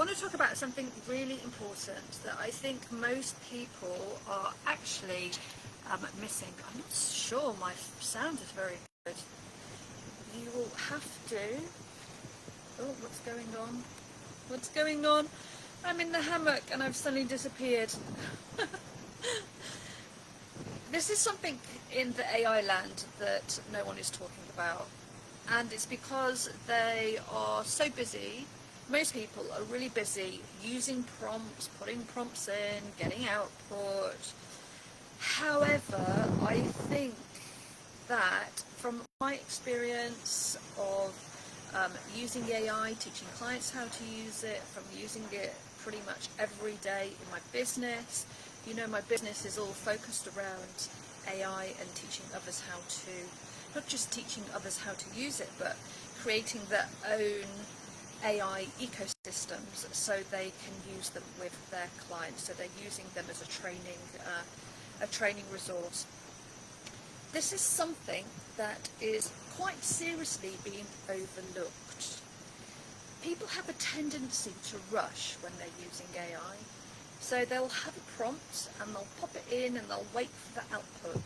want to talk about something really important that I think most people are actually missing. I'm not sure my sound is very good. You will have to... Oh, what's going on? What's going on? I'm in the hammock and I've suddenly disappeared. This is something in the AI land that no one is talking about. And it's because they are so busy. Most people are really busy using prompts, putting prompts in, getting output. However, I think that from my experience of using AI, teaching clients how to use it, from using it pretty much every day in my business, you know, my business is all focused around AI and teaching others how to, not just teaching others how to use it, but creating their own AI ecosystems so they can use them with their clients, so they're using them as a training resource. This is something that is quite seriously being overlooked. People have a tendency to rush when they're using AI. So they'll have a prompt and they'll pop it in and they'll wait for the output.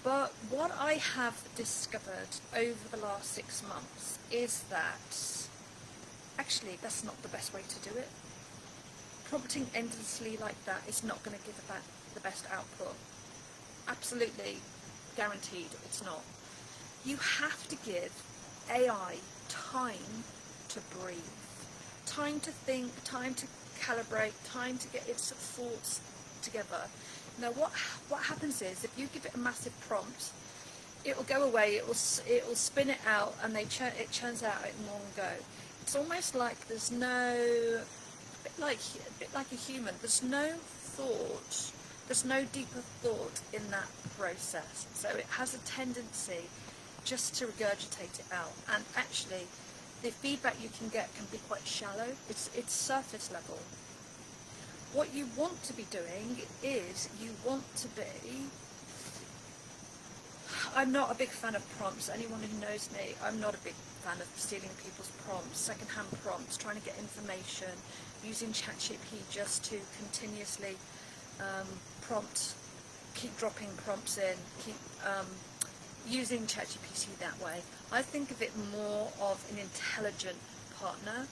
But what I have discovered over the last 6 months is that actually that's not the best way to do it. Prompting endlessly like that is not going to give the best output. Absolutely guaranteed it's not. You have to give AI time to breathe, time to think, time to calibrate, time to get its thoughts together. Now what happens is if you give it a massive prompt, it will go away, it will spin it out, and it churns out in one go. It's almost like there's no, a bit like a human, there's no thought, there's no deeper thought in that process. So it has a tendency just to regurgitate it out, and actually the feedback you can get can be quite shallow. It's surface level. What you want to be doing is you want to be... I'm not a big fan of prompts. Anyone who knows me, I'm not a big fan of stealing people's prompts, second-hand prompts, trying to get information, using ChatGPT just to continuously keep dropping prompts in, keep using ChatGPT that way. I think of it more of an intelligent partner.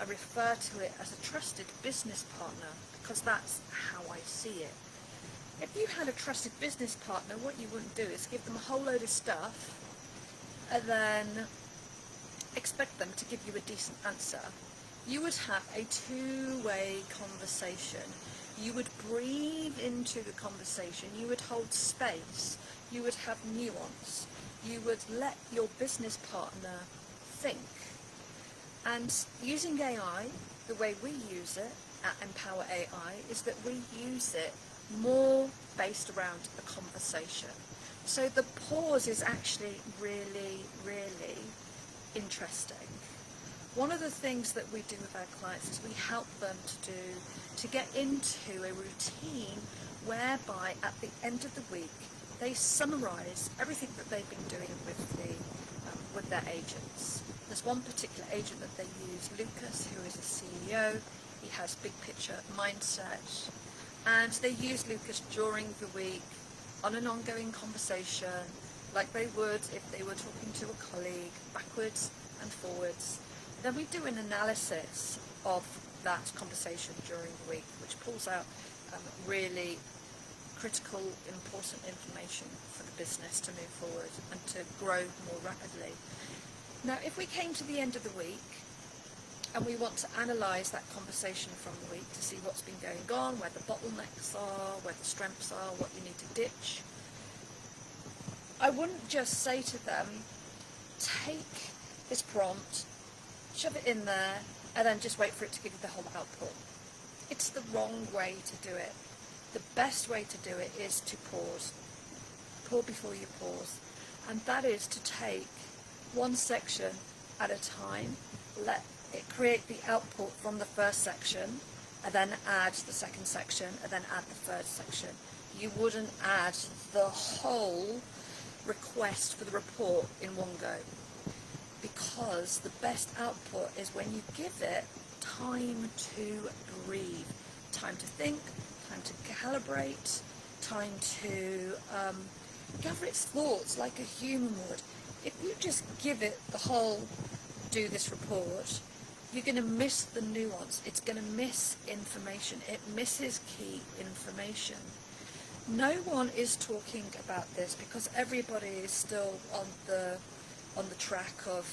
I refer to it as a trusted business partner because that's how I see it. If you had a trusted business partner, what you wouldn't do is give them a whole load of stuff and then expect them to give you a decent answer. You would have a two-way conversation. You would breathe into the conversation. You would hold space. You would have nuance. You would let your business partner think. And using AI, the way we use it at EmpowerAi, is that we use it more based around a conversation. So the pause is actually really, really interesting. One of the things that we do with our clients is we help them to get into a routine whereby at the end of the week they summarize everything that they've been doing with their agents. There's one particular agent that they use, Lucas, who is a CEO. He has big picture mindset, and they use Lucas during the week on an ongoing conversation like they would if they were talking to a colleague, backwards and forwards. Then we do an analysis of that conversation during the week, which pulls out really critical, important information for the business to move forward and to grow more rapidly. Now, if we came to the end of the week and we want to analyse that conversation from the week to see what's been going on, where the bottlenecks are, where the strengths are, what you need to ditch, I wouldn't just say to them, take this prompt, shove it in there, and then just wait for it to give you the whole output. It's the wrong way to do it. The best way to do it is to pause. Pause before you pause. And that is to take one section at a time, let it create the output from the first section, and then add the second section, and then add the third section. You wouldn't add the whole request for the report in one go, because the best output is when you give it time to breathe, time to think, time to calibrate, time to gather its thoughts like a human would. If you just give it the whole do this report, you're going to miss the nuance. It's going to miss information. It misses key information. No one is talking about this because everybody is still on the track of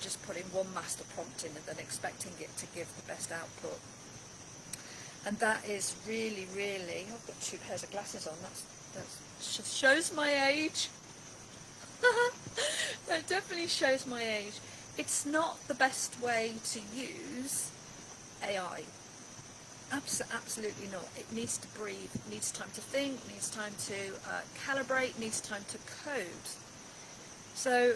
just putting one master prompt in and then expecting it to give the best output. And that is really, really, I've got 2 pairs of glasses on, that shows my age. That definitely shows my age. It's not the best way to use AI. Absolutely not. It needs to breathe, needs time to think, needs time to calibrate, needs time to code. So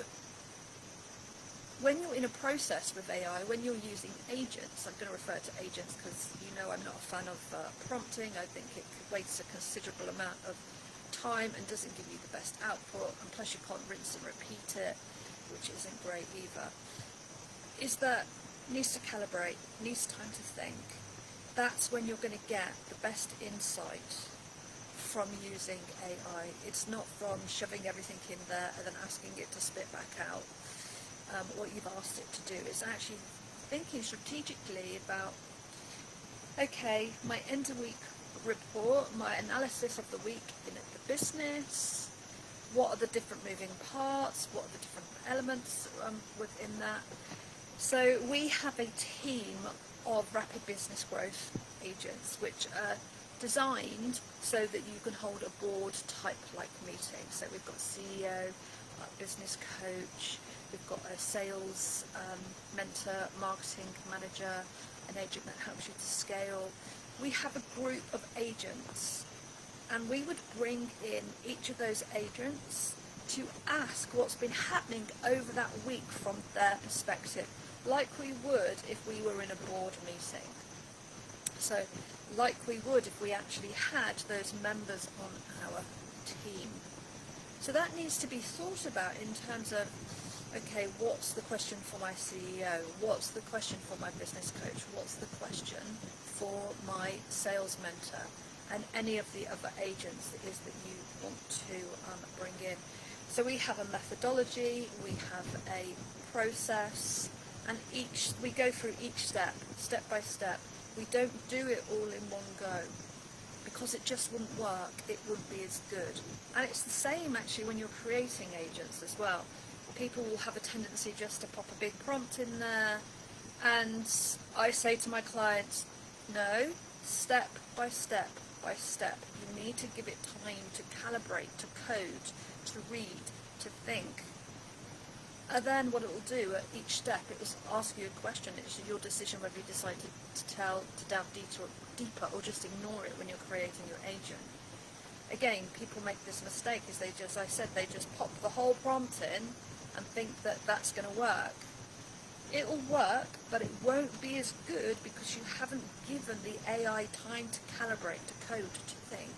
when you're in a process with AI, when you're using agents, I'm going to refer to agents because you know I'm not a fan of prompting. I think it wastes a considerable amount of time and doesn't give you the best output, and plus you can't rinse and repeat it, which isn't great either. Is that needs to calibrate, needs time to think. That's when you're going to get the best insight from using AI. It's not from shoving everything in there and then asking it to spit back out what you've asked it to do. It's actually thinking strategically about, okay, my end of week report, my analysis of the week in the business, what are the different moving parts, what are the different elements within that. So we have a team of rapid business growth agents which are designed so that you can hold a board type like meeting. So we've got CEO, a business coach, we've got a sales mentor, marketing manager, an agent that helps you to scale. We have a group of agents, and we would bring in each of those agents to ask what's been happening over that week from their perspective, like we would if we were in a board meeting. So like we would if we actually had those members on our team. So that needs to be thought about in terms of, okay, what's the question for my CEO? What's the question for my business coach? What's the question for my sales mentor? And any of the other agents that is that you want to bring in. So we have a methodology, we have a process, and we go through each step by step. We don't do it all in one go because it just wouldn't work. It wouldn't be as good. And it's the same actually when you're creating agents as well. People will have a tendency just to pop a big prompt in there, and I say to my clients, no, step by step by step. You need to give it time to calibrate, to code, to read, to think. And then what it will do at each step, it will ask you a question. It's your decision whether you decide to delve deeper or just ignore it when you're creating your agent. Again, people make this mistake is they just pop the whole prompt in and think that that's going to work. It will work, but it won't be as good because you haven't given the AI time to calibrate, to code, to think.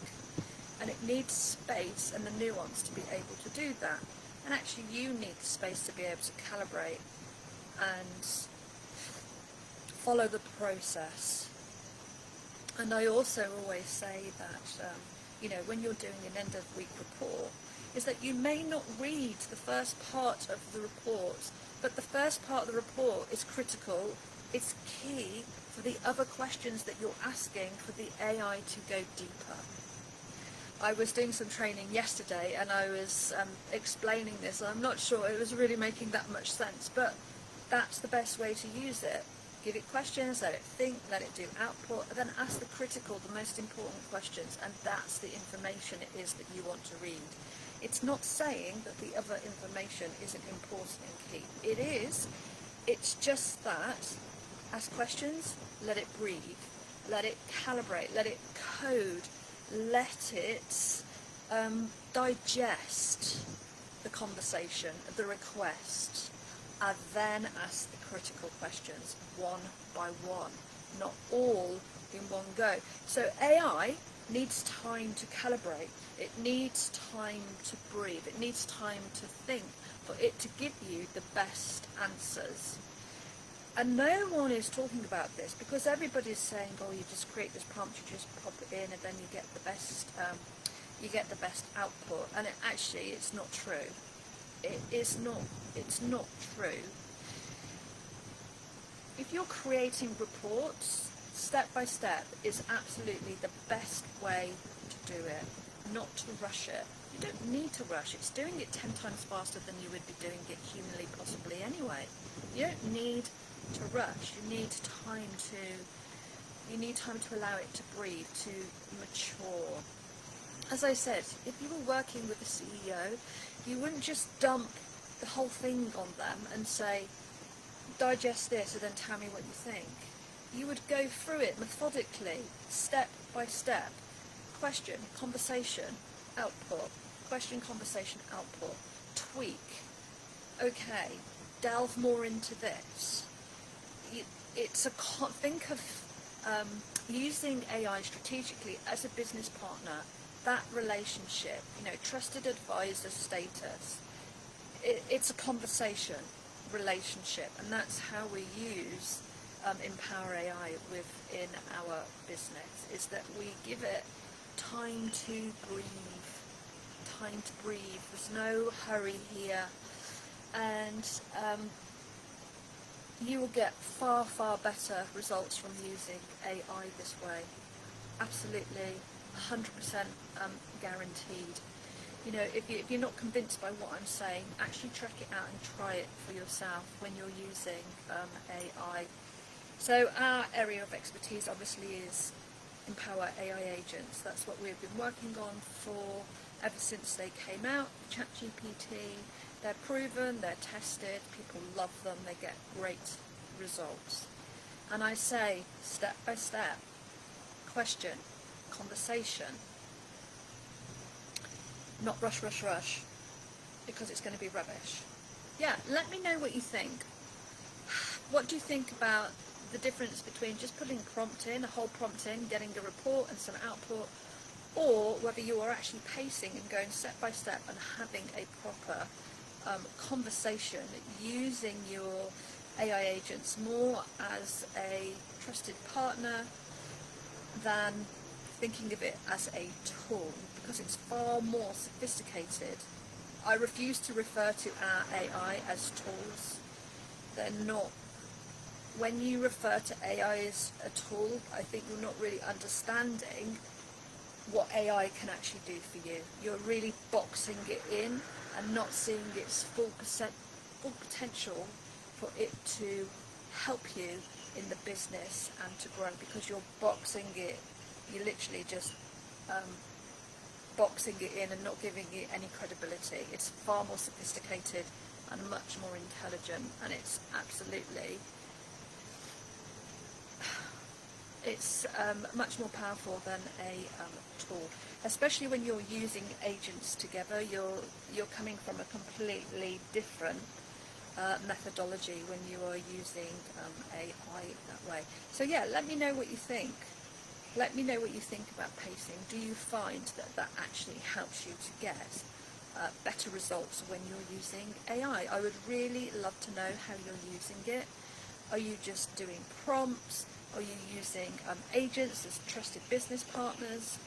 And it needs space and the nuance to be able to do that. And actually you need space to be able to calibrate and follow the process. And I also always say that, when you're doing an end of week report, is that you may not read the first part of the report, but the first part of the report is critical. It's key for the other questions that you're asking for the AI to go deeper. I was doing some training yesterday and I was explaining this. I'm not sure it was really making that much sense, but that's the best way to use it. Give it questions, let it think, let it do output, and then ask the critical, the most important questions, and that's the information it is that you want to read. It's not saying that the other information isn't important and key. It is. It's just that, ask questions, let it breathe, let it calibrate, let it code, let it digest the conversation, the request, and then ask the critical questions one by one, not all in one go. So AI needs time to calibrate, it needs time to breathe, it needs time to think for it to give you the best answers. And no one is talking about this because everybody's saying, oh, you just create this prompt, you just pop it in, and then you get the best output. And it's not true. It's not true. If you're creating reports, step by step is absolutely the best way to do it, not to rush it. You don't need to rush. It's doing it 10 times faster than you would be doing it humanly possibly anyway. You don't need to rush. You need time to allow it to breathe, to mature. As I said, if you were working with the CEO, you wouldn't just dump the whole thing on them and say, digest this and then tell me what you think. You would go through it methodically, step by step. Question, conversation, output. Question, conversation, output. Tweak. Okay, delve more into this. Think of using AI strategically as a business partner. That relationship, trusted advisor status. It's a conversation relationship, and that's how we use EmpowerAi within our business, is that we give it time to breathe. There's no hurry here, and you will get far better results from using AI this way. Absolutely, 100% guaranteed. If you're not convinced by what I'm saying, actually check it out and try it for yourself when you're using AI. So our area of expertise obviously is EmpowerAi agents. That's what we've been working on for ever since they came out. ChatGPT, they're proven, they're tested, people love them, they get great results. And I say step by step, question, conversation, not rush, because it's going to be rubbish. Yeah, let me know what you think. What do you think about the difference between just putting a whole prompt in, getting a report and some output, or whether you are actually pacing and going step by step and having a proper conversation using your AI agents more as a trusted partner than thinking of it as a tool, because it's far more sophisticated. I refuse to refer to our AI as tools. They're not. When you refer to AI as a tool, I think you're not really understanding what AI can actually do for you. You're really boxing it in and not seeing its full potential for it to help you in the business and to grow, because you're boxing it. You're literally just boxing it in and not giving it any credibility. It's far more sophisticated and much more intelligent, and it's absolutely much more powerful than a tool, especially when you're using agents together. You're coming from a completely different methodology when you are using AI that way. So yeah, let me know what you think. Let me know what you think about pacing. Do you find that actually helps you to get better results when you're using AI? I would really love to know how you're using it. Are you just doing prompts? Are you using agents as trusted business partners?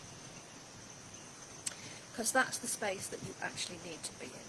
Because that's the space that you actually need to be in.